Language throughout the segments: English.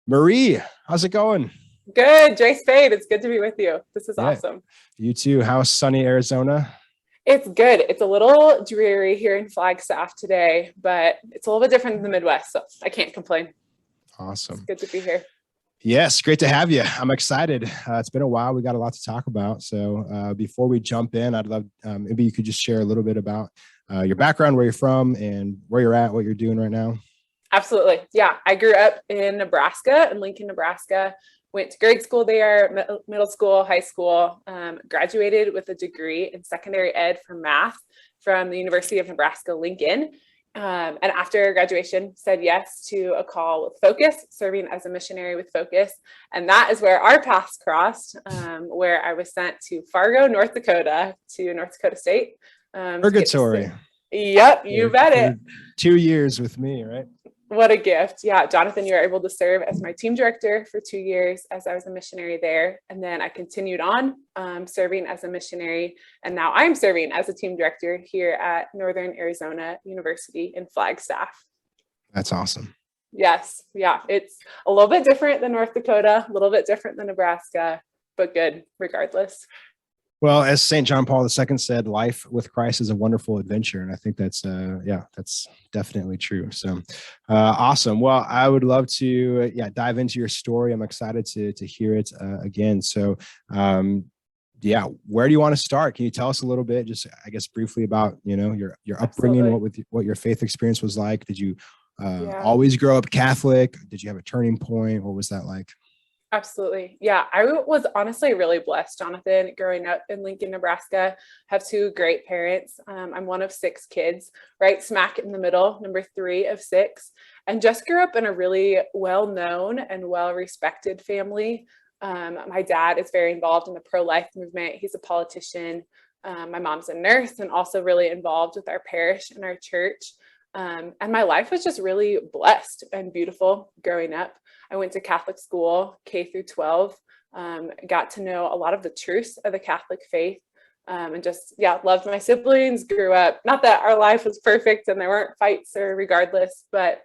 Marie, how's it going? Good, Dre Spade. It's good to be with you. This is Yeah, awesome. you too. How's sunny Arizona? It's good. It's a little dreary here in Flagstaff today, but it's a little bit different than the Midwest, so I can't complain. It's Awesome. good to be here. Yes, great to have you. I'm excited. It's been a while. We got a lot to talk about. So before we jump in, I'd love maybe you could just share a little bit about your background, where you're from, and where you're at, what you're doing right now. Absolutely. Yeah, I grew up in Nebraska, in Lincoln, Nebraska. Went to grade school there, middle school, high school, graduated with a degree in secondary ed for math from the University of Nebraska, Lincoln. And after graduation, said yes to a call with Focus, serving as a missionary with Focus. And that is where our paths crossed, where I was sent to Fargo, North Dakota, to North Dakota State. Purgatory. Yep, you bet it. 2 years with me, right? What a gift. Yeah, Jonathan, you were able to serve as my team director for 2 years as I was a missionary there. And then I continued on serving as a missionary. And now I'm serving as a team director here at Northern Arizona University in Flagstaff. That's awesome. Yes. Yeah. It's a little bit different than North Dakota, a little bit different than Nebraska, but good regardless. Well, as St. John Paul II said, life with Christ is a wonderful adventure. And I think that's definitely true. So awesome. Well, I would love to dive into your story. I'm excited to hear it again. So where do you want to start? Can you tell us a little bit, just I guess briefly about, your upbringing, Absolutely. what your faith experience was like? Did you always grow up Catholic? Did you have a turning point? What was that like? Absolutely. Yeah, I was honestly really blessed, Jonathan, growing up in Lincoln, Nebraska. Have two great parents. I'm one of six kids, right smack in the middle, number three of six, and just grew up in a really well-known and well-respected family. My dad is very involved in the pro-life movement. He's a politician. My mom's a nurse and also really involved with our parish and our church. And my life was just really blessed and beautiful growing up. I went to Catholic school, K through 12, got to know a lot of the truths of the Catholic faith, and just, loved my siblings, grew up. Not that our life was perfect and there weren't fights or regardless, but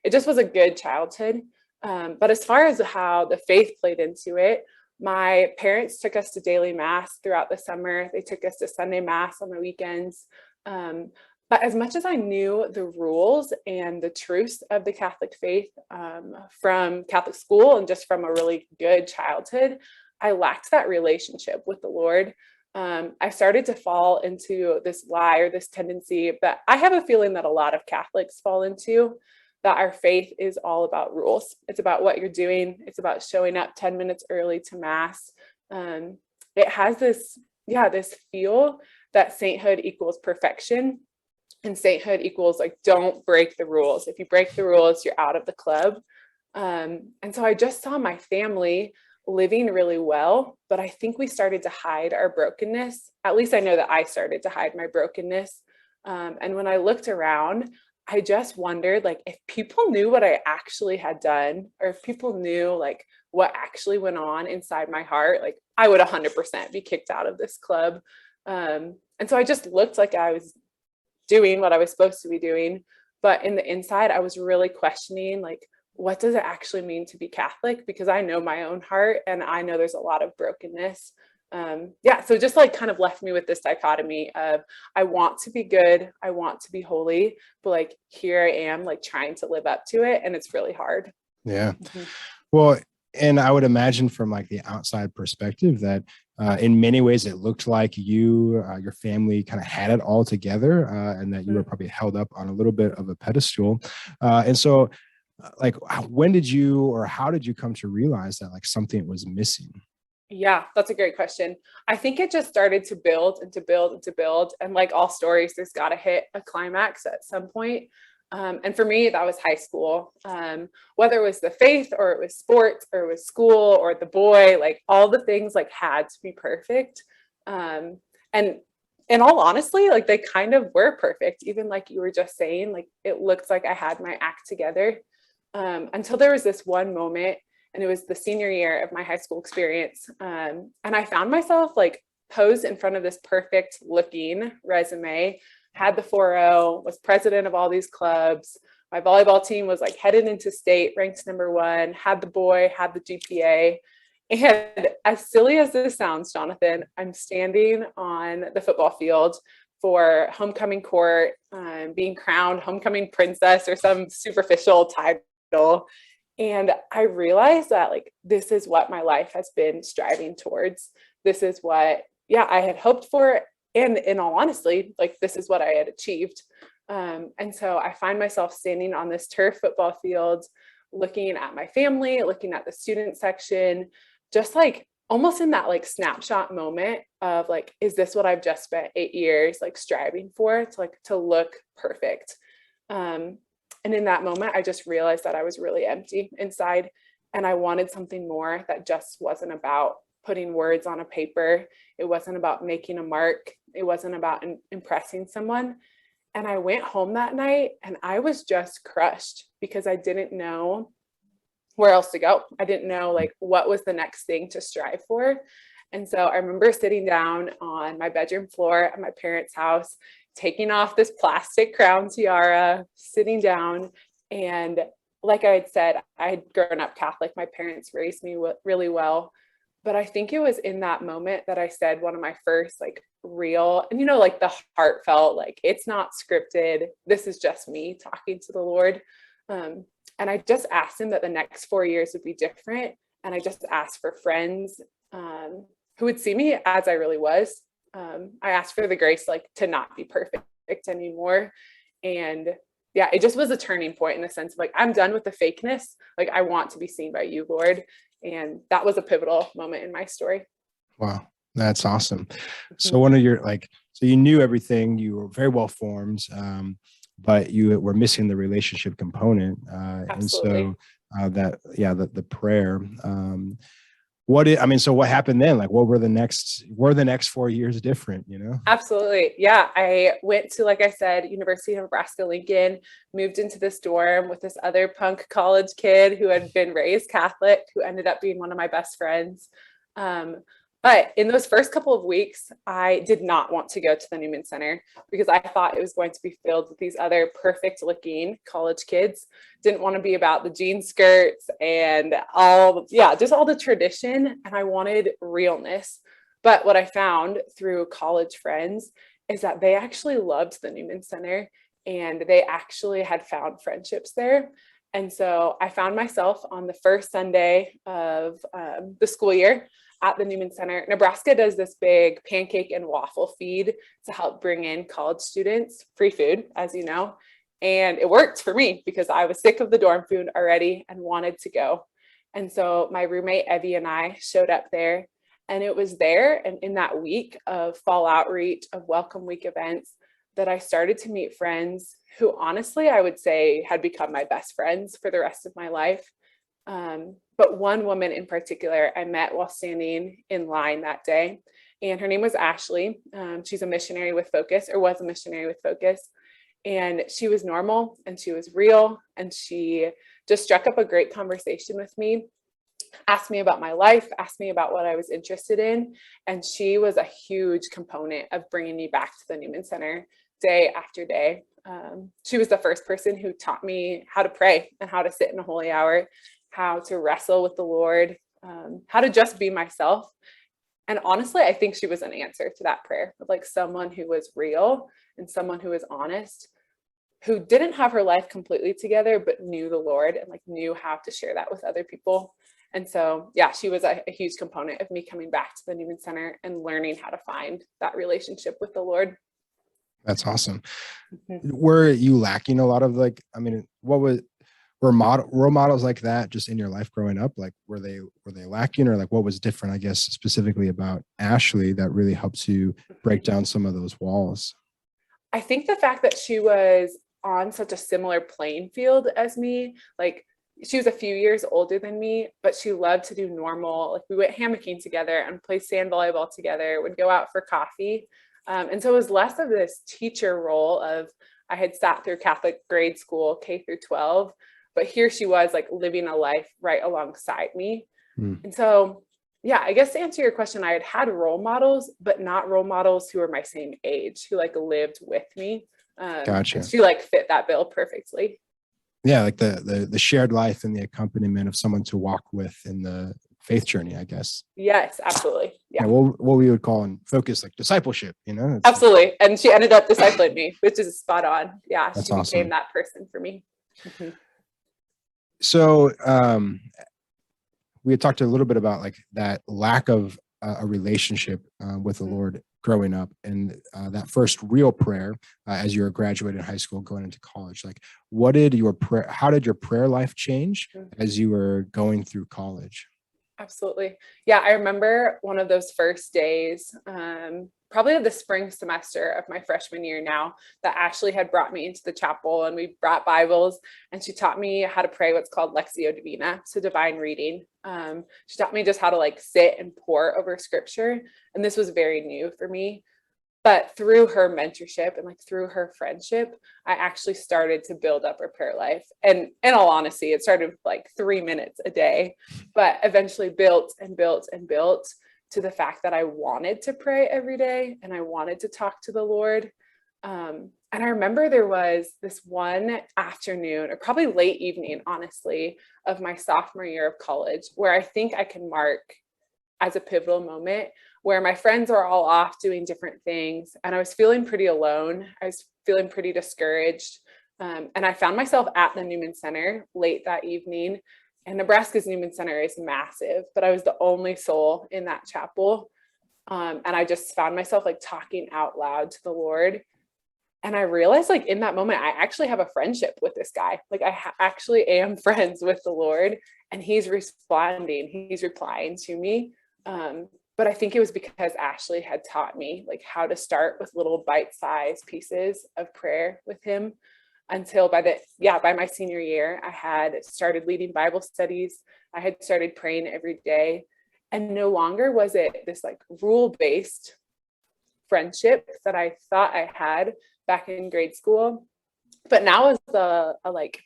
it just was a good childhood. But as far as how the faith played into it, my parents took us to daily mass throughout the summer. They took us to Sunday mass on the weekends. But as much as I knew the rules and the truths of the Catholic faith from Catholic school and just from a really good childhood, I lacked that relationship with the Lord. I started to fall into this lie or this tendency that I have a feeling that a lot of Catholics fall into, that our faith is all about rules. It's about what you're doing. It's about showing up 10 minutes early to mass. It has this feel that sainthood equals perfection. And sainthood equals like, don't break the rules. If you break the rules, you're out of the club. And so I just saw my family living really well, but I think we started to hide our brokenness. At least I know that I started to hide my brokenness. And when I looked around, I just wondered, like, if people knew what I actually had done, or if people knew like what actually went on inside my heart, like I would 100% be kicked out of this club. And so I just looked like I was doing what I was supposed to be doing. But in the inside, I was really questioning, like, what does it actually mean to be Catholic? Because I know my own heart and I know there's a lot of brokenness. So just like kind of left me with this dichotomy of, I want to be good, I want to be holy, but like here I am like trying to live up to it, and it's really hard. Yeah. Mm-hmm. Well, and I would imagine from like the outside perspective that in many ways it looked like your family kind of had it all together, and that you were probably held up on a little bit of a pedestal. And so like, when did you, or how did you come to realize that like something was missing? Yeah, that's a great question. I think it just started to build and to build and to build. And like all stories, there's got to hit a climax at some point. And for me, that was high school. Whether it was the faith or it was sports or it was school or the boy, like all the things like had to be perfect. And in all honestly, like they kind of were perfect. Even like you were just saying, like it looked like I had my act together, until there was this one moment, and it was the senior year of my high school experience. And I found myself like posed in front of this perfect looking resume, had the 4.0, was president of all these clubs, My volleyball team was like headed into state, ranked #1, had the boy, had the GPA. And as silly as this sounds, Jonathan, I'm standing on the football field for homecoming court, being crowned homecoming princess or some superficial title. And I realized that like, this is what my life has been striving towards. This is what, yeah, I had hoped for. And in all honesty, like this is what I had achieved. And so I find myself standing on this turf football field, looking at my family, looking at the student section, just like almost in that like snapshot moment of like, is this what I've just spent 8 years like striving for, to like to look perfect? And in that moment, I just realized that I was really empty inside, and I wanted something more that just wasn't about putting words on a paper. It wasn't about making a mark. It wasn't about impressing someone. And I went home that night and I was just crushed because I didn't know where else to go. I didn't know like what was the next thing to strive for. And so I remember sitting down on my bedroom floor at my parents' house, taking off this plastic crown tiara, sitting down. And like I had said, I had grown up Catholic. My parents raised me really well. But I think it was in that moment that I said one of my first like real, and like the heartfelt, like it's not scripted. This is just me talking to the Lord. And I just asked him that the next 4 years would be different. And I just asked for friends who would see me as I really was. I asked for the grace like to not be perfect anymore. And yeah, it just was a turning point in the sense of like, I'm done with the fakeness. Like I want to be seen by you, Lord. And that was a pivotal moment in my story. Wow, that's awesome. So one of your so you knew everything, you were very well formed, but you were missing the relationship component. And so the prayer. So what happened then? Like, what were the next 4 years different, Absolutely. Yeah. I went to, like I said, University of Nebraska-Lincoln, moved into this dorm with this other punk college kid who had been raised Catholic, who ended up being one of my best friends. But in those first couple of weeks, I did not want to go to the Newman Center because I thought it was going to be filled with these other perfect looking college kids. Didn't want to be about the jean skirts and just all the tradition. And I wanted realness. But what I found through college friends is that they actually loved the Newman Center and they actually had found friendships there. And so I found myself on the first Sunday of the school year at the Newman Center. Nebraska does this big pancake and waffle feed to help bring in college students, free food, as you know. And it worked for me because I was sick of the dorm food already and wanted to go. And so my roommate, Evie, and I showed up there. And it was there and in that week of fall outreach, of welcome week events, that I started to meet friends who honestly, I would say had become my best friends for the rest of my life. But one woman in particular I met while standing in line that day, and her name was Ashley. She's a missionary with focus, or was a missionary with focus. And she was normal and she was real. And she just struck up a great conversation with me, asked me about my life, asked me about what I was interested in. And she was a huge component of bringing me back to the Newman Center day after day. She was the first person who taught me how to pray and how to sit in a holy hour, how to wrestle with the Lord, how to just be myself. And honestly, I think she was an answer to that prayer of like someone who was real and someone who was honest, who didn't have her life completely together, but knew the Lord and like knew how to share that with other people. And so, yeah, she was a huge component of me coming back to the Newman Center and learning how to find that relationship with the Lord. That's awesome. Were you lacking a lot of were role models like that just in your life growing up? Like, were they lacking, or like what was different, I guess, specifically about Ashley that really helps you break down some of those walls? I think the fact that she was on such a similar playing field as me, like she was a few years older than me, but she loved to do normal, like we went hammocking together and play sand volleyball together, would go out for coffee. And so it was less of this teacher role of, I had sat through Catholic grade school, K through 12, but here she was like living a life right alongside me. And so, yeah, I guess to answer your question, I had role models, but not role models who were my same age, who like lived with me. Gotcha. And she like fit that bill perfectly. Yeah, like the shared life and the accompaniment of someone to walk with in the faith journey, I guess. Yes, absolutely. Yeah, Yeah, what we would call in focus like discipleship, you know? It's like, absolutely. And she ended up discipling me, which is spot on. Yeah, that's she became awesome. that person for me. Mhm. So we had talked a little bit about like that lack of a relationship with the Lord growing up, and that first real prayer as you were graduating high school, going into college. Like, what did your prayer? How did your prayer life change as you were going through college? Absolutely. Yeah, I remember one of those first days, probably of the spring semester of my freshman year now, that Ashley had brought me into the chapel and we brought Bibles and she taught me how to pray what's called Lectio Divina, so divine reading. She taught me just how to like sit and pore over scripture. And this was very new for me. But through her mentorship and like through her friendship, I actually started to build up her prayer life. And in all honesty, it started with like 3 minutes a day, but eventually built and built and built to the fact that I wanted to pray every day and I wanted to talk to the Lord. And I remember there was this one afternoon, or probably late evening, honestly, of my sophomore year of college, where I think I can mark as a pivotal moment, where my friends are all off doing different things and I was feeling pretty alone. I was feeling pretty discouraged. And I found myself at the Newman Center late that evening. And Nebraska's Newman Center is massive, but I was the only soul in that chapel. And I just found myself like talking out loud to the Lord. And I realized like in that moment, I actually have a friendship with this guy. Like I actually am friends with the Lord and he's responding, he's replying to me. But I think it was because Ashley had taught me like how to start with little bite-sized pieces of prayer with him until by my senior year, I had started leading Bible studies. I had started praying every day. And no longer was it this like rule-based friendship that I thought I had back in grade school. But now is a like,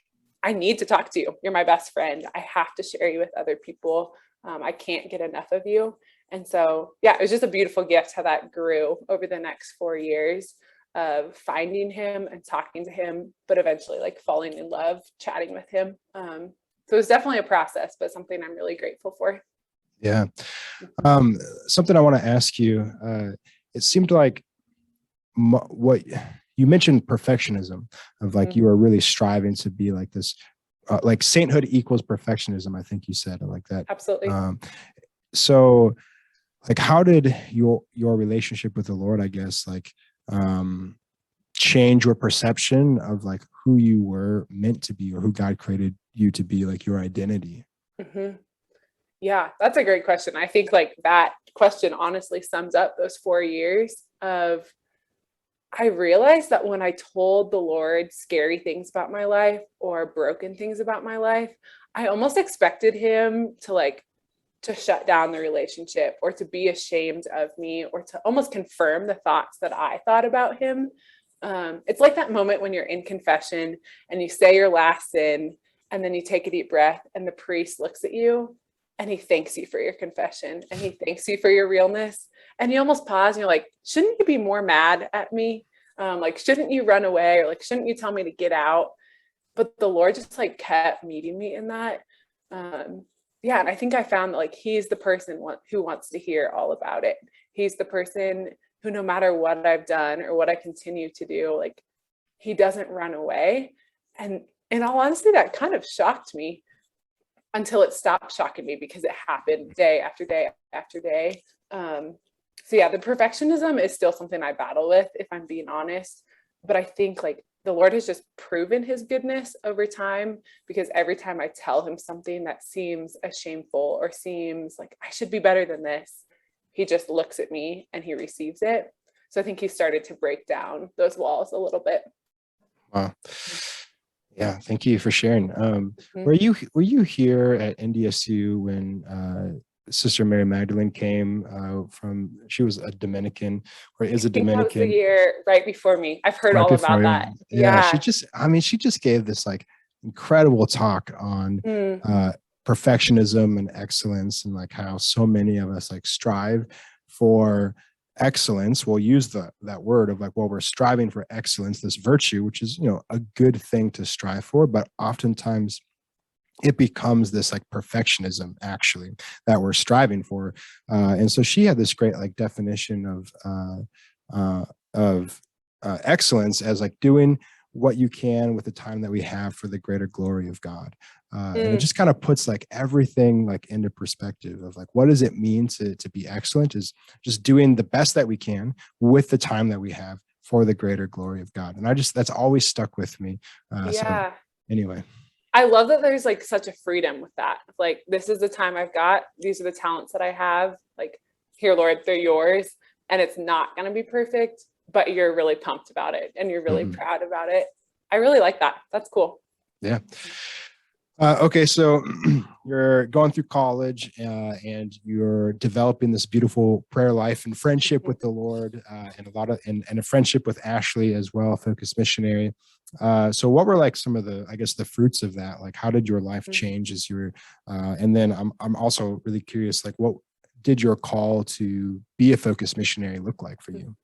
I need to talk to you. You're my best friend. I have to share you with other people. I can't get enough of you. And so, yeah, it was just a beautiful gift how that grew over the next 4 years of finding him and talking to him, but eventually like falling in love, chatting with him. So it was definitely a process, but something I'm really grateful for. Yeah. Something I want to ask you. It seemed like what you mentioned perfectionism of like you are really striving to be like this, like sainthood equals perfectionism. I think you said it like that. Absolutely. So like how did your relationship with the Lord, I guess, like change your perception of like who you were meant to be or who God created you to be, like your identity? Mm-hmm. Yeah, that's a great question. I think like that question honestly sums up those 4 years of I realized that when I told the Lord scary things about my life or broken things about my life, I almost expected him to like to shut down the relationship or to be ashamed of me or to almost confirm the thoughts that I thought about him. It's like that moment when you're in confession and you say your last sin and then you take a deep breath and the priest looks at you and he thanks you for your confession and he thanks you for your realness. And you almost pause and you're like, shouldn't you be more mad at me? Like, shouldn't you run away? Or like, shouldn't you tell me to get out? But the Lord just like kept meeting me in that. Yeah, and I think I found that like he's the person who wants to hear all about it. He's the person who, no matter what I've done or what I continue to do, like he doesn't run away. And in all honesty, that kind of shocked me until it stopped shocking me because it happened day after day after day. So yeah, the perfectionism is still something I battle with, if I'm being honest. But I think like the Lord has just proven his goodness over time because every time I tell him something that seems shameful or seems like I should be better than this, he just looks at me and he receives it. So I think he started to break down those walls a little bit. Wow. Yeah, thank you for sharing. Mm-hmm. Were you here at NDSU when Sister Mary Magdalene came from? She was a Dominican, or is a I think that was the Dominican, year right before me. I've heard right all before about you. that. Yeah, Yeah. she just gave this like incredible talk on Mm, perfectionism and excellence, and like how so many of us like strive for excellence, we'll use that word of like, well, we're striving for excellence, this virtue, which is, a good thing to strive for, but oftentimes it becomes this like perfectionism actually that we're striving for. And so she had this great like definition of excellence as like doing what you can with the time that we have for the greater glory of God. And it just kind of puts like everything like into perspective of like, what does it mean to be excellent is just doing the best that we can with the time that we have for the greater glory of God. And that's always stuck with me. So Yeah. anyway. I love that there's like such a freedom with that. Like, this is the time I've got. These are the talents that I have. Like, here, Lord, they're yours. And it's not going to be perfect, but you're really pumped about it and you're really proud about it. I really like that. That's cool. Yeah. Okay, so you're going through college and you're developing this beautiful prayer life and friendship with the Lord, and a friendship with Ashley as well, Focus Missionary. So what were like some of the fruits of that? Like, how did your life change as you were? And then I'm also really curious, like, what did your call to be a Focus Missionary look like for you?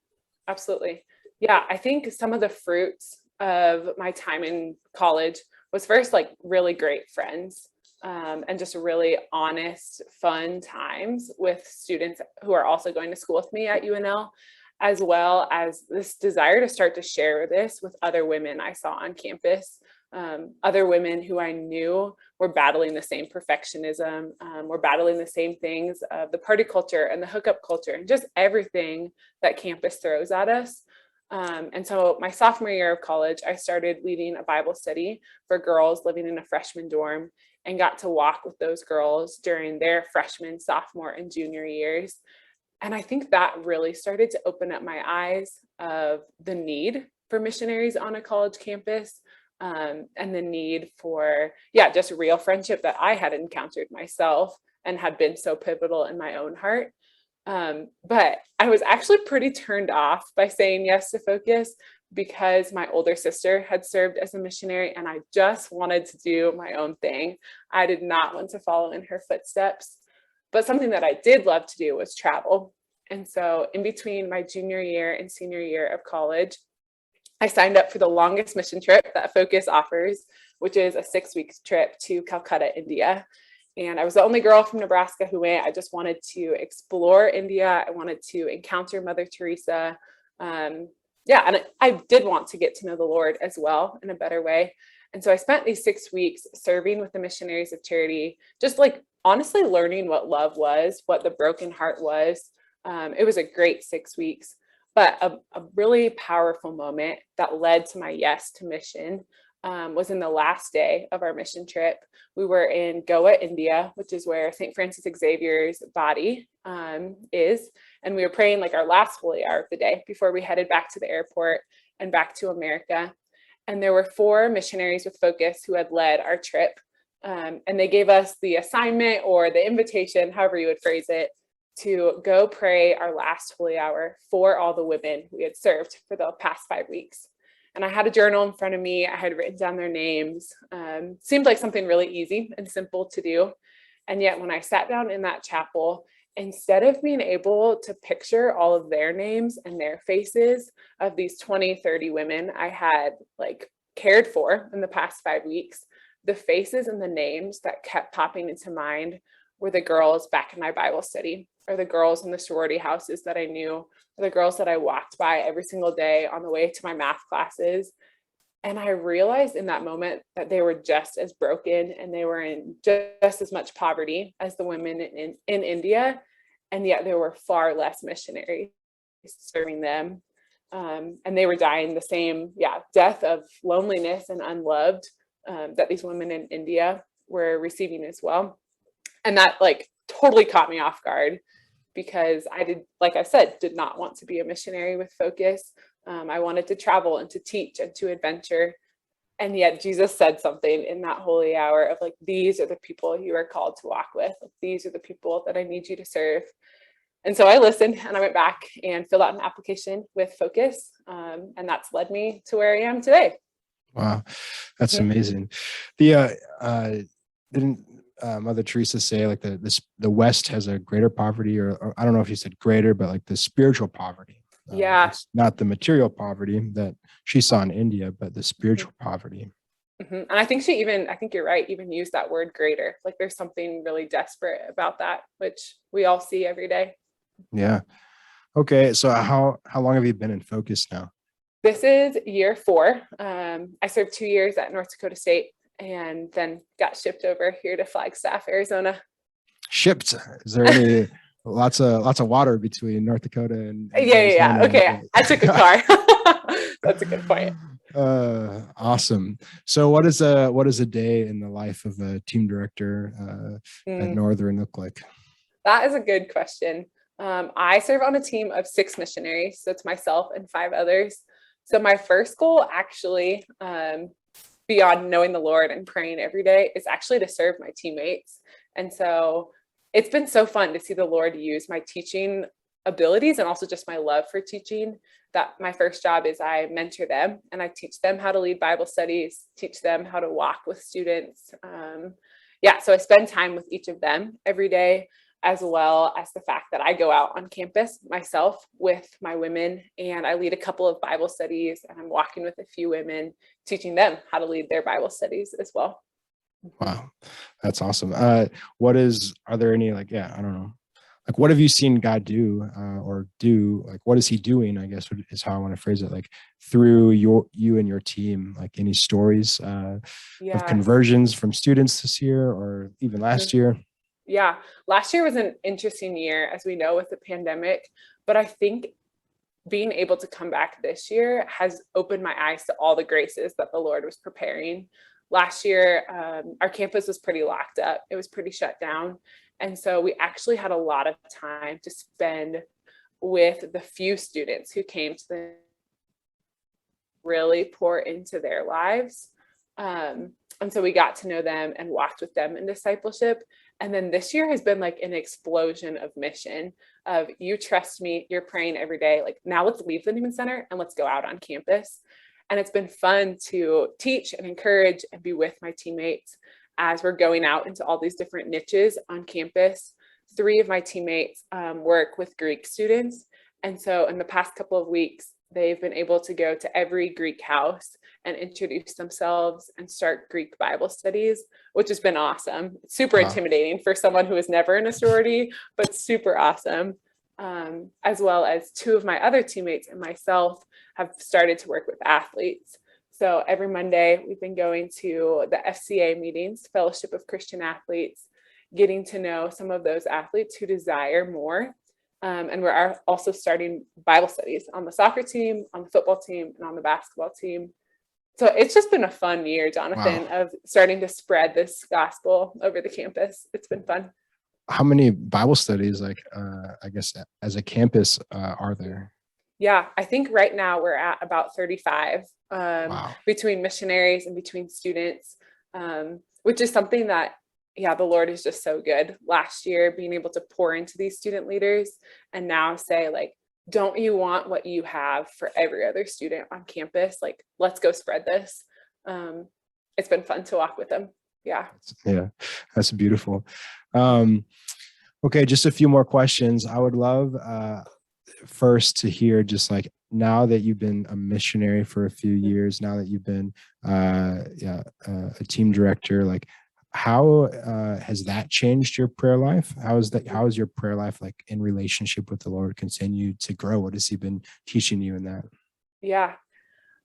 Absolutely. Yeah, I think some of the fruits of my time in college was first like really great friends, and just really honest, fun times with students who are also going to school with me at UNL, as well as this desire to start to share this with other women I saw on campus, other women who I knew were battling the same perfectionism, were battling the same things of the party culture and the hookup culture and just everything that campus throws at us. And so my sophomore year of college, I started leading a Bible study for girls living in a freshman dorm and got to walk with those girls during their freshman, sophomore, and junior years. And I think that really started to open up my eyes of the need for missionaries on a college campus, and the need for, just real friendship that I had encountered myself and had been so pivotal in my own heart. But I was actually pretty turned off by saying yes to Focus because my older sister had served as a missionary and I just wanted to do my own thing. I did not want to follow in her footsteps. But something that I did love to do was travel. And so in between my junior year and senior year of college, I signed up for the longest mission trip that Focus offers, which is a 6-week trip to Calcutta, India. And I was the only girl from Nebraska who went. I just wanted to explore India. I wanted to encounter Mother Teresa. And I did want to get to know the Lord as well in a better way. And so I spent these 6 weeks serving with the Missionaries of Charity, just like honestly learning what love was, what the broken heart was. It was a great 6 weeks, but a really powerful moment that led to my yes to mission was in the last day of our mission trip. We were in Goa, India, which is where St. Francis Xavier's body is. And we were praying like our last holy hour of the day before we headed back to the airport and back to America. And there were 4 missionaries with Focus who had led our trip. And they gave us the assignment or the invitation, however you would phrase it, to go pray our last holy hour for all the women we had served for the past 5 weeks. And I had a journal in front of me. I had written down their names. Seemed like something really easy and simple to do. And yet when I sat down in that chapel, instead of being able to picture all of their names and their faces of these 20, 30 women I had like cared for in the past 5 weeks, the faces and the names that kept popping into mind were the girls back in my Bible study, or the girls in the sorority houses that I knew, or the girls that I walked by every single day on the way to my math classes. And I realized in that moment that they were just as broken and they were in just as much poverty as the women in India. And yet there were far less missionaries serving them. And they were dying the same death of loneliness and unloved that these women in India were receiving as well. And that like totally caught me off guard because I did, like I said, did not want to be a missionary with Focus. I wanted to travel and to teach and to adventure. And yet Jesus said something in that holy hour of like, these are the people you are called to walk with. Like, these are the people that I need you to serve. And so I listened and I went back and filled out an application with Focus. And that's led me to where I am today. Wow, that's amazing. The Mother Teresa say, like the West has a greater poverty, or I don't know if you said greater, but like the spiritual poverty. Yeah. It's not the material poverty that she saw in India, but the spiritual poverty. And I think I think you're right, even used that word greater. Like there's something really desperate about that, which we all see every day. Yeah. Okay. So how long have you been in Focus now? This is year 4. I served 2 years at North Dakota State and then got shipped over here to Flagstaff, Arizona. Shipped. Is there any lots of water between North Dakota and Yeah. Arizona? Okay. I took a car. That's a good point. Awesome. So what is a day in the life of a team director at Mm, Northern look like? that is a good question. I serve on a team of 6 missionaries. So it's myself and 5 others. So my first goal actually, beyond knowing the Lord and praying every day, is actually to serve my teammates. And so it's been so fun to see the Lord use my teaching abilities and also just my love for teaching. That my first job is I mentor them and I teach them how to lead Bible studies, teach them how to walk with students. So I spend time with each of them every day, as well as the fact that I go out on campus myself with my women and I lead a couple of Bible studies and I'm walking with a few women, teaching them how to lead their Bible studies as well. Wow, that's awesome. Are there any, like, yeah, I don't know, like, what have you seen God do, or do, like, what is he doing, I guess is how I want to phrase it, like, through you and your team, like any stories of Yeah. conversions from students this year or even last year? Yeah. Last year was an interesting year, as we know, with the pandemic, but I think being able to come back this year has opened my eyes to all the graces that the Lord was preparing. Last year, our campus was pretty locked up. It was pretty shut down. And so we actually had a lot of time to spend with the few students who came to really pour into their lives. And so we got to know them and walked with them in discipleship. And then this year has been like an explosion of mission of you trust me, you're praying every day. Like now let's leave the Newman Center and let's go out on campus. And it's been fun to teach and encourage and be with my teammates as we're going out into all these different niches on campus. 3 of my teammates work with Greek students. And so in the past couple of weeks, they've been able to go to every Greek house and introduce themselves and start Greek Bible studies, which has been awesome. It's super intimidating for someone who is never in a sorority, but super awesome. As well as 2 of my other teammates and myself have started to work with athletes. So every Monday, we've been going to the FCA meetings, Fellowship of Christian Athletes, getting to know some of those athletes who desire more. And we're also starting Bible studies on the soccer team, on the football team, and on the basketball team. So it's just been a fun year, Jonathan, of starting to spread this gospel over the campus. It's been fun. How many Bible studies, like, I guess, as a campus, are there? Yeah, I think right now we're at about 35 between missionaries and between students, which is something that, yeah, the Lord is just so good. Last year, being able to pour into these student leaders and now say, like, don't you want what you have for every other student on campus? Like, let's go spread this. It's been fun to walk with them. Yeah. Yeah, that's beautiful. Okay, just a few more questions. I would love first to hear, just like, now that you've been a missionary for a few years, now that you've been a team director, like, how has that changed your prayer life? How is your prayer life, like, in relationship with the Lord, continue to grow? What has he been teaching you in that? Yeah.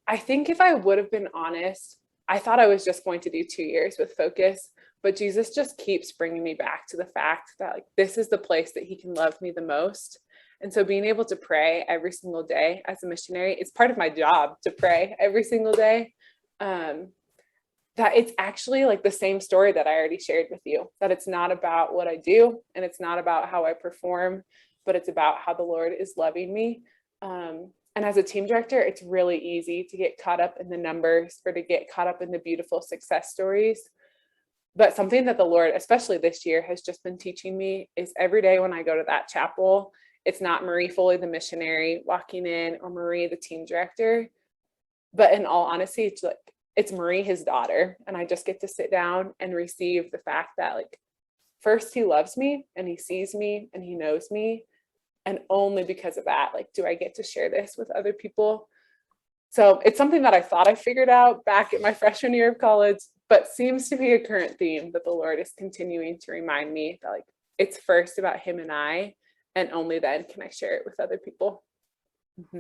I think if I would have been honest, I thought I was just going to do 2 years with Focus, but Jesus just keeps bringing me back to the fact that, like, this is the place that he can love me the most. And so being able to pray every single day as a missionary, it's part of my job to pray every single day. That it's actually like the same story that I already shared with you, that it's not about what I do and it's not about how I perform, but it's about how the Lord is loving me. And as a team director, it's really easy to get caught up in the numbers or to get caught up in the beautiful success stories. But something that the Lord, especially this year, has just been teaching me is every day when I go to that chapel, it's not Marie Foley, the missionary, walking in, or Marie, the team director. But in all honesty, it's Marie, his daughter. And I just get to sit down and receive the fact that, like, first, he loves me and he sees me and he knows me. And only because of that, like, do I get to share this with other people? So it's something that I thought I figured out back in my freshman year of college, but seems to be a current theme that the Lord is continuing to remind me that, like, it's first about him and only then can I share it with other people. Mm-hmm.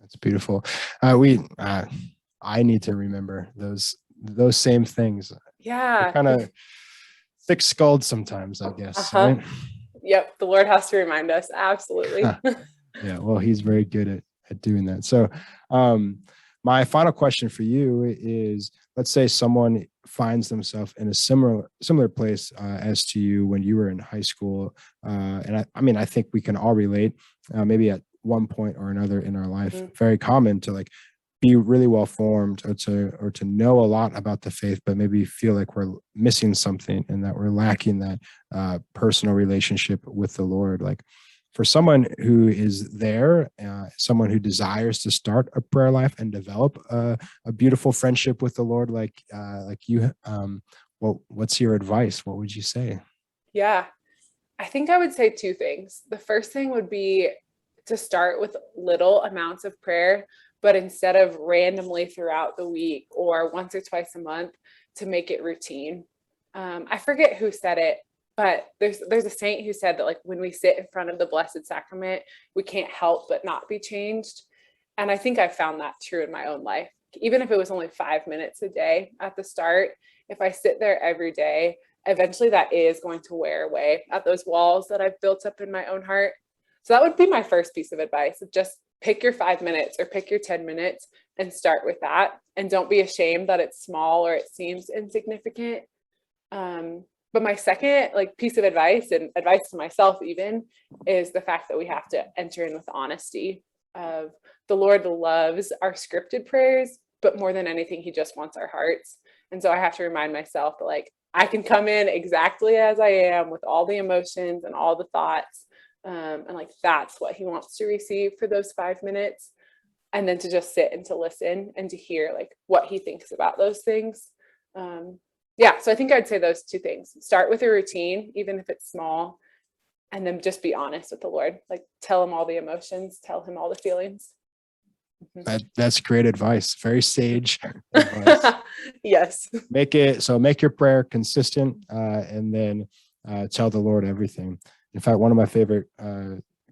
That's beautiful. I need to remember those same things. Yeah. Kind of thick-skulled sometimes, I guess. Uh-huh. Right? Yep. The Lord has to remind us. Absolutely. Yeah. Well, he's very good at doing that. So, my final question for you is, let's say someone finds themselves in a similar place as to you when you were in high school. And I mean, I think we can all relate, maybe at one point or another in our life. Mm-hmm. Very common to like be really well formed or to know a lot about the faith, but maybe feel like we're missing something and that we're lacking that personal relationship with the Lord. Like, for someone who is there, someone who desires to start a prayer life and develop a beautiful friendship with the Lord, like you, what's your advice? What would you say? Yeah, I think I would say two things. The first thing would be to start with little amounts of prayer, but instead of randomly throughout the week or once or twice a month, to make it routine. I forget who said it, but there's a saint who said that, like, when we sit in front of the Blessed Sacrament, we can't help but not be changed. And I think I found that true in my own life. Even if it was only 5 minutes a day at the start, if I sit there every day, eventually that is going to wear away at those walls that I've built up in my own heart. So that would be my first piece of advice: just pick your 5 minutes or pick your 10 minutes and start with that. And don't be ashamed that it's small or it seems insignificant. But my second, like, piece of advice, and advice to myself even, is the fact that we have to enter in with honesty of the Lord loves our scripted prayers, but more than anything, he just wants our hearts. And so I have to remind myself that, like, I can come in exactly as I am with all the emotions and all the thoughts. And like, that's what he wants to receive for those 5 minutes. And then to just sit and to listen and to hear, like, what he thinks about those things. Yeah, so I think I'd say those two things. Start with a routine, even if it's small, and then just be honest with the Lord. Like, tell him all the emotions, tell him all the feelings. That's great advice. Very sage advice. Yes. Make your prayer consistent, and then tell the Lord everything. In fact, one of my favorite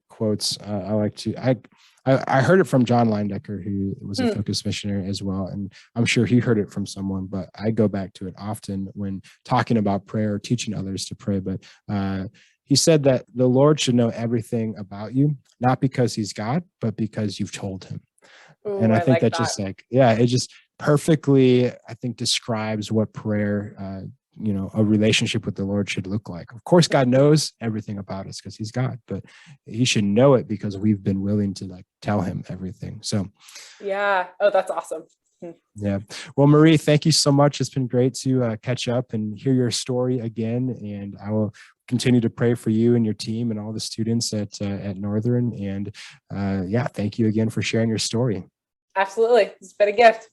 quotes, I heard it from John Leindecker, who was a Focus missionary as well. And I'm sure he heard it from someone, but I go back to it often when talking about prayer or teaching others to pray. But he said that the Lord should know everything about you, not because he's God, but because you've told him. Ooh, and I think like that that just like, yeah, it just perfectly, I think, describes what prayer, a relationship with the Lord should look like. Of course, God knows everything about us because he's God, but he should know it because we've been willing to, like, tell him everything. So yeah. Oh, that's awesome. yeah. Well, Marie, thank you so much. It's been great to catch up and hear your story again. And I will continue to pray for you and your team and all the students at Northern. And yeah, thank you again for sharing your story. Absolutely. It's been a gift.